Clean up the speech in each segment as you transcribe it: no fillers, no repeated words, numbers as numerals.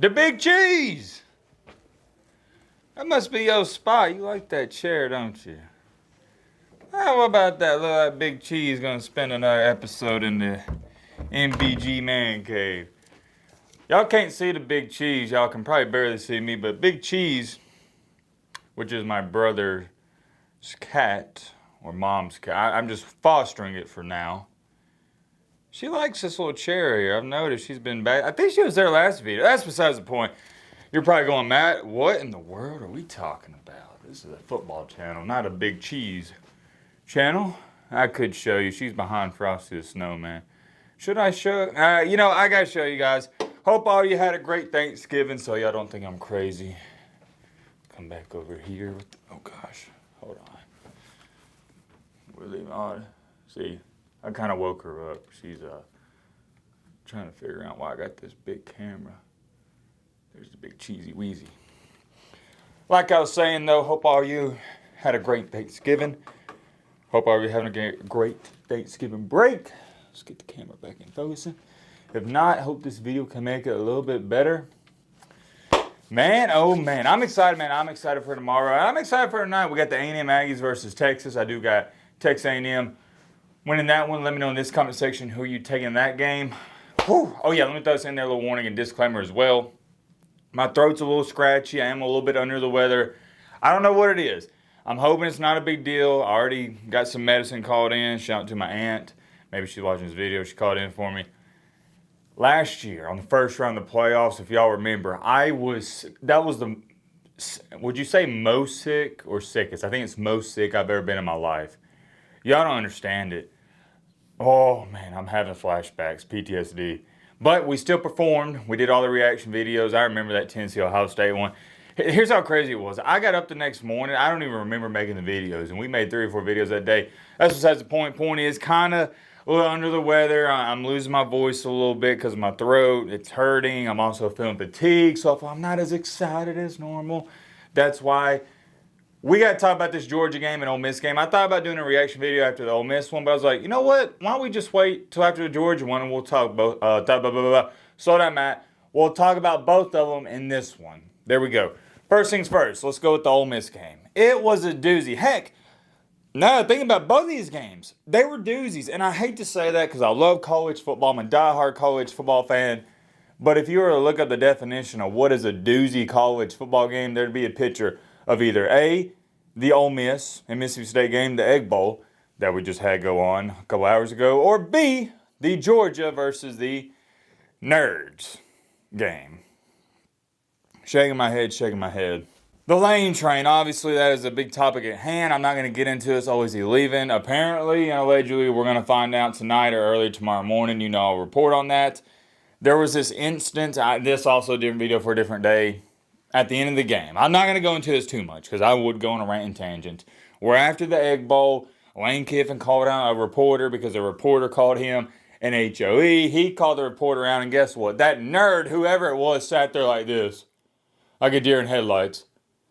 The big cheese! That must be your spot. You like that chair, don't you? How about that little big cheese gonna spend another episode in the MBG man cave? Y'all can't see the big cheese. Y'all can probably barely see me, but Big Cheese, which is my brother's cat, or mom's cat. I'm just fostering it for now. She likes this little chair here. I've noticed she's been back. I think she was there last video. That's besides the point. You're probably going, Matt, what in the world are we talking about? This is a football channel, not a Big Cheese channel. I could show you. She's behind Frosty the Snowman. Should I show? I gotta show you guys. Hope all you had a great Thanksgiving, so y'all don't think I'm crazy. Come back over here with oh gosh, hold on. We're leaving on. See, I kind of woke her up. She's trying to figure out why I got this big camera. There's the big cheesy wheezy. Like I was saying though, hope all you had a great Thanksgiving. Hope all you having a great Thanksgiving break. Let's get the camera back in focusing. If not, hope this video can make it a little bit better. Man, oh man, I'm excited, man. I'm excited for tomorrow. I'm excited for tonight. We got the A&M Aggies versus Texas. I do got Texas A&M winning that one. Let me know in this comment section who you taking in that game. Whew. Oh yeah, let me throw this in there, a little warning and disclaimer as well. My throat's a little scratchy. I am a little bit under the weather. I don't know what it is. I'm hoping it's not a big deal. I already got some medicine called in. Shout out to my aunt. Maybe she's watching this video. She called in for me. Last year, on the first round of the playoffs, if y'all remember, would you say most sick or sickest? I think it's most sick I've ever been in my life. Y'all don't understand it. Oh man, I'm having flashbacks, PTSD. But we still performed. We did all the reaction videos. I remember that Tennessee Ohio State one. Here's how crazy it was. I got up the next morning. I don't even remember making the videos. And we made 3 or 4 videos that day. That's besides the point. Point is kind of a little under the weather. I'm losing my voice a little bit because of my throat. It's hurting. I'm also feeling fatigued. So if I'm not as excited as normal, that's why we got to talk about this Georgia game and Ole Miss game. I thought about doing a reaction video after the Ole Miss one, but I was like, you know what? Why don't we just wait till after the Georgia one and we'll talk both. Slow down, Matt. We'll talk about both of them in this one. There we go. First things first, let's go with the Ole Miss game. It was a doozy. Heck, no, thinking about both of these games, they were doozies. And I hate to say that because I love college football. I'm a diehard college football fan. But if you were to look up the definition of what is a doozy college football game, there'd be a picture of either A, the Ole Miss and Mississippi State game, the Egg Bowl that we just had go on a couple hours ago, or B, the Georgia versus the Nerds game. Shaking my head, shaking my head. The Lane train, obviously that is a big topic at hand. I'm not going to get into this. Oh, is he leaving? Apparently and allegedly, we're going to find out tonight or early tomorrow morning. I'll report on that. There was this instance, this also a different video for a different day, at the end of the game. I'm not going to go into this too much because I would go on a rant and tangent. Where after the Egg Bowl, Lane Kiffin called out a reporter because a reporter called him an HOE. He called the reporter out, and guess what? That nerd, whoever it was, sat there like this. Like a deer in headlights.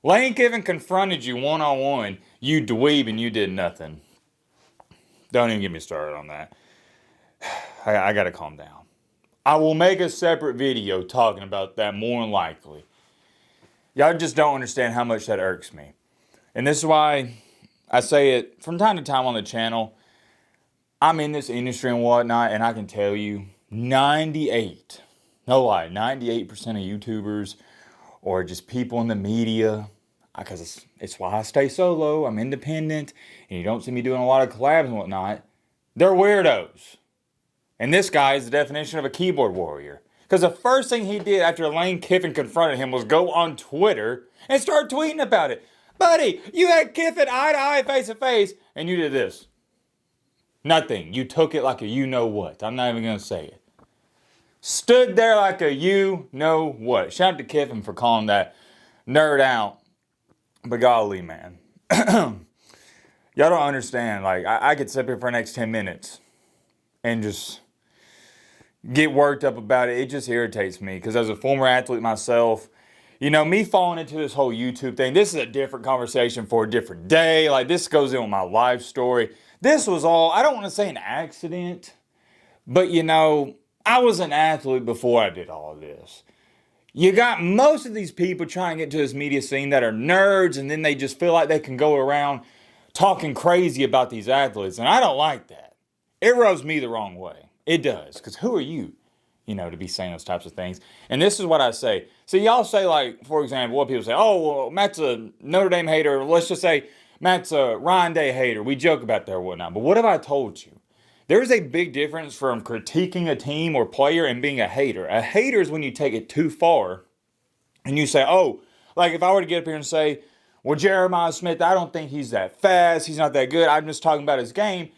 Lane Kiffin confronted you one-on-one. You dweeb and you did nothing. Don't even get me started on that. I got to calm down. I will make a separate video talking about that more than likely. Y'all just don't understand how much that irks me. And this is why I say it from time to time on the channel. I'm in this industry and whatnot, and I can tell you 98% of YouTubers or just people in the media, because it's why I stay solo, I'm independent, and you don't see me doing a lot of collabs and whatnot, they're weirdos. And this guy is the definition of a keyboard warrior. Because the first thing he did after Lane Kiffin confronted him was go on Twitter and start tweeting about it. Buddy, you had Kiffin eye to eye, face to face, and you did this. Nothing. You took it like a you-know-what. I'm not even going to say it. Stood there like a you-know-what. Shout out to Kiffin for calling that nerd out. But golly, man. Y'all don't understand. Like, I could sit here for the next 10 minutes and just get worked up about it. It just irritates me. Because as a former athlete myself, me falling into this whole YouTube thing, this is a different conversation for a different day. Like, this goes in with my life story. This was all, I don't want to say an accident, but I was an athlete before I did all of this. You got most of these people trying to get to this media scene that are nerds, and then they just feel like they can go around talking crazy about these athletes, and I don't like that. It rubs me the wrong way. It does, because who are you, to be saying those types of things? And this is what I say. So y'all say, like, for example, what people say, oh, well, Matt's a Notre Dame hater. Let's just say Matt's a Ryan Day hater. We joke about that or whatnot. But what have I told you? There's a big difference from critiquing a team or player and being a hater. A hater is when you take it too far and you say, oh, like if I were to get up here and say, well, Jeremiah Smith, I don't think he's that fast. He's not that good. I'm just talking about his game.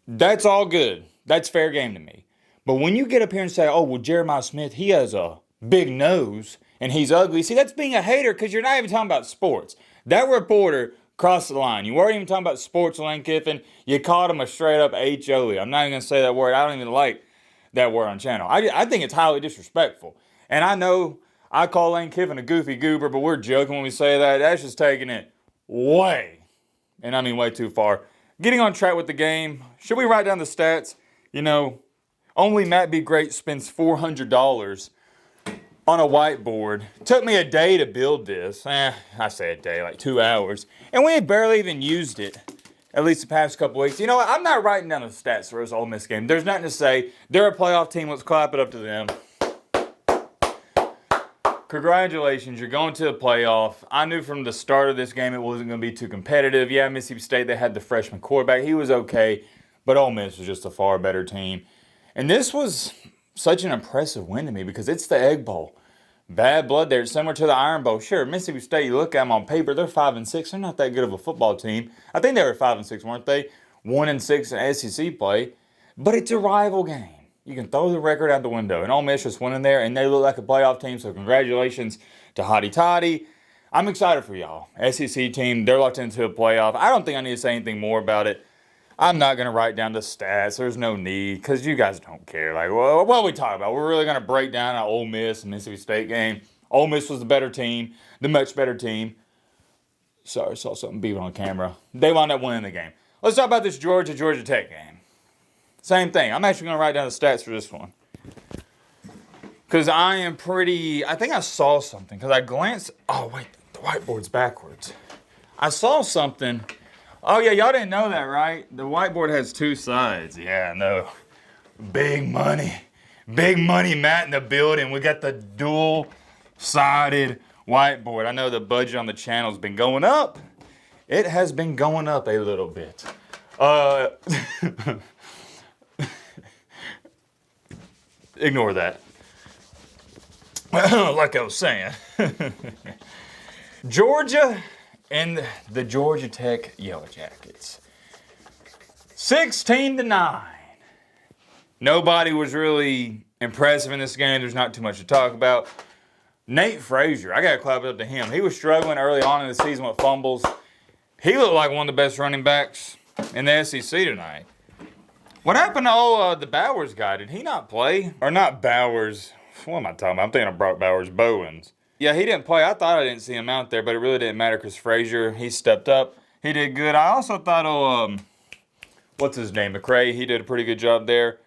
That's all good. That's fair game to me. But when you get up here and say, oh, well, Jeremiah Smith, he has a big nose and he's ugly. See, that's being a hater because you're not even talking about sports. That reporter crossed the line. You weren't even talking about sports, Lane Kiffin. You called him a straight up H-O-E. I'm not even going to say that word. I don't even like that word on channel. I think it's highly disrespectful. And I know I call Lane Kiffin a goofy goober, but we're joking when we say that. That's just taking it way, and I mean way too far. Getting on track with the game. Should we write down the stats? Only MattBeGreat spends $400 on a whiteboard. Took me a day to build this. I say a day, like 2 hours. And we had barely even used it, at least the past couple weeks. You know what? I'm not writing down the stats for this Ole Miss game. There's nothing to say. They're a playoff team. Let's clap it up to them. Congratulations, you're going to the playoff. I knew from the start of this game it wasn't going to be too competitive. Yeah, Mississippi State, they had the freshman quarterback. He was okay, but Ole Miss was just a far better team. And this was such an impressive win to me because it's the Egg Bowl. Bad blood there. It's similar to the Iron Bowl. Sure, Mississippi State, you look at them on paper, they're 5-6. They're not that good of a football team. I think they were 5-6, weren't they? 1-6 in SEC play. But it's a rival game. You can throw the record out the window. And Ole Miss just went in there, and they look like a playoff team, so congratulations to Hotty Toddy. I'm excited for y'all. SEC team, they're locked into a playoff. I don't think I need to say anything more about it. I'm not going to write down the stats. There's no need, because you guys don't care. Like, well, what are we talking about? We're really going to break down an Ole Miss and Mississippi State game. Ole Miss was the better team, the much better team. Sorry, I saw something beeping on camera. They wound up winning the game. Let's talk about this Georgia Tech game. Same thing. I'm actually going to write down the stats for this one. Because I think I saw something. Because I glanced. Oh, wait. The whiteboard's backwards. I saw something. Oh, yeah. Y'all didn't know that, right? The whiteboard has two sides. Yeah, I know. Big money. Big money, Matt, in the building. We got the dual-sided whiteboard. I know the budget on the channel's been going up. It has been going up a little bit. Ignore that. Like I was saying. Georgia and the Georgia Tech Yellow Jackets. 16-9. Nobody was really impressive in this game. There's not too much to talk about. Nate Frazier, I got to clap it up to him. He was struggling early on in the season with fumbles. He looked like one of the best running backs in the SEC tonight. What happened to the Bowers guy? Did he not play? Or not Bowers. What am I talking about? I'm thinking of Brock Bowers. Bowens. Yeah, he didn't play. I thought I didn't see him out there, but it really didn't matter because Frazier, he stepped up. He did good. I also thought, what's his name? McCray. He did a pretty good job there.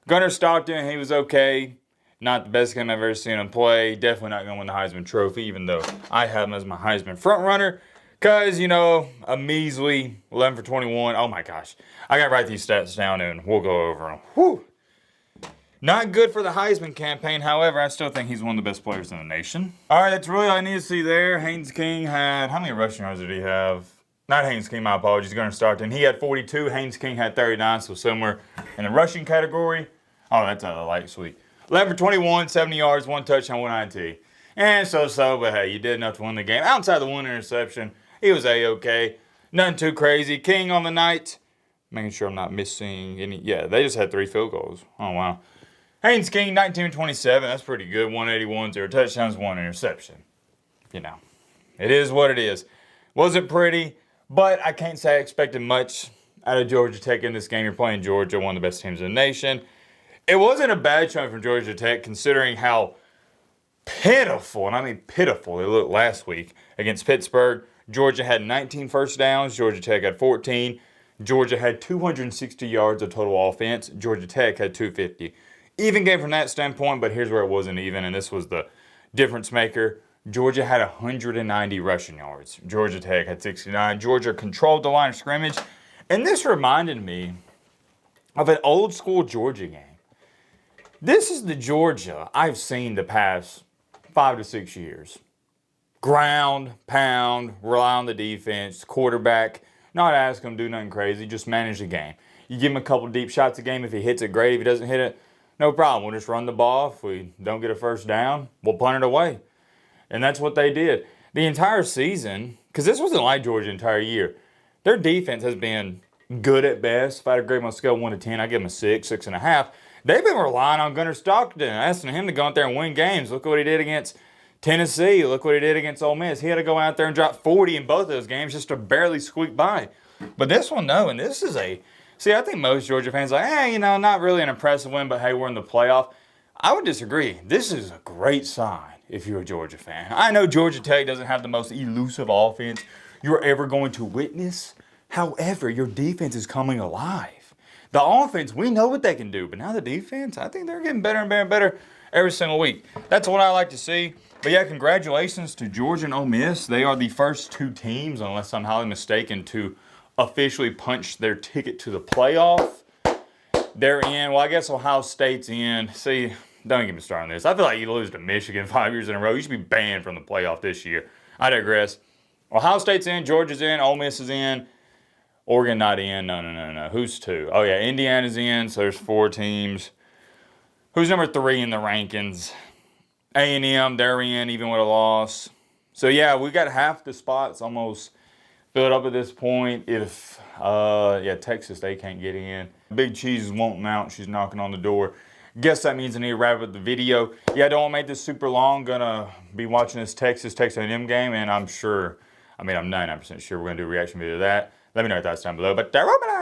Gunnar Stockton, he was okay. Not the best game I've ever seen him play. Definitely not going to win the Heisman Trophy, even though I have him as my Heisman front runner. Because, a measly 11 for 21. Oh, my gosh. I got to write these stats down, and we'll go over them. Whew. Not good for the Heisman campaign. However, I still think he's one of the best players in the nation. All right, that's really all I need to see there. Haynes King had... How many rushing yards did he have? Not Haynes King, my apologies. Gunnar Stockton. He had 42. Haynes King had 39, so somewhere in the rushing category. Oh, that's a light sweet. 11 for 21, 70 yards, 1 touchdown, 1 INT. And so, but hey, you did enough to win the game. Outside the 1 interception, he was A-okay. Nothing too crazy. King on the night. Making sure I'm not missing any. Yeah, they just had 3 field goals. Oh, wow. Haynes King, 19-27. That's pretty good. 181, 0 touchdowns, 1 interception. It is what it is. Wasn't pretty, but I can't say I expected much out of Georgia Tech in this game. You're playing Georgia, one of the best teams in the nation. It wasn't a bad showing from Georgia Tech, considering how pitiful, and I mean pitiful, they looked last week against Pittsburgh. Georgia had 19 first downs. Georgia Tech had 14. Georgia had 260 yards of total offense. Georgia Tech had 250. Even game from that standpoint, but here's where it wasn't even, and this was the difference maker. Georgia had 190 rushing yards. Georgia Tech had 69. Georgia controlled the line of scrimmage. And this reminded me of an old school Georgia game. This is the Georgia I've seen the past 5 to 6 years. Ground, pound, rely on the defense, quarterback, not ask him to do nothing crazy, just manage the game. You give him a couple deep shots a game. If he hits it, great. If he doesn't hit it, no problem. We'll just run the ball. If we don't get a first down, we'll punt it away. And that's what they did. The entire season, because this wasn't like Georgia the entire year, their defense has been good at best. If I had to grade them on a scale of 1 to 10, I'd give them a 6, 6.5. They've been relying on Gunnar Stockton, asking him to go out there and win games. Look what he did against Tennessee. Look what he did against Ole Miss. He had to go out there and drop 40 in both of those games just to barely squeak by. But this one, no, and this is see, I think most Georgia fans are like, hey, not really an impressive win, but hey, we're in the playoff. I would disagree. This is a great sign if you're a Georgia fan. I know Georgia Tech doesn't have the most elusive offense you're ever going to witness. However, your defense is coming alive. The offense, we know what they can do, but now the defense, I think they're getting better and better and better every single week. That's what I like to see. But yeah, congratulations to Georgia and Ole Miss. They are the first two teams, unless I'm highly mistaken, to officially punch their ticket to the playoff. They're in. Well, I guess Ohio State's in. See, don't get me started on this. I feel like you lose to Michigan 5 years in a row. You should be banned from the playoff this year. I digress. Ohio State's in. Georgia's in. Ole Miss is in. Oregon not in. No. Who's 2? Oh, yeah, Indiana's in, so there's 4 teams. Who's number 3 in the rankings? A&M, they're in, even with a loss. So, yeah, we got half the spots almost filled up at this point. If, Texas, they can't get in. Big Cheese is wanting out. She's knocking on the door. Guess that means I need to wrap up the video. Yeah, I don't want to make this super long. Gonna be watching this Texas A&M game, and I'm 99% sure we're gonna do a reaction video to that. Let me know your thoughts down below. But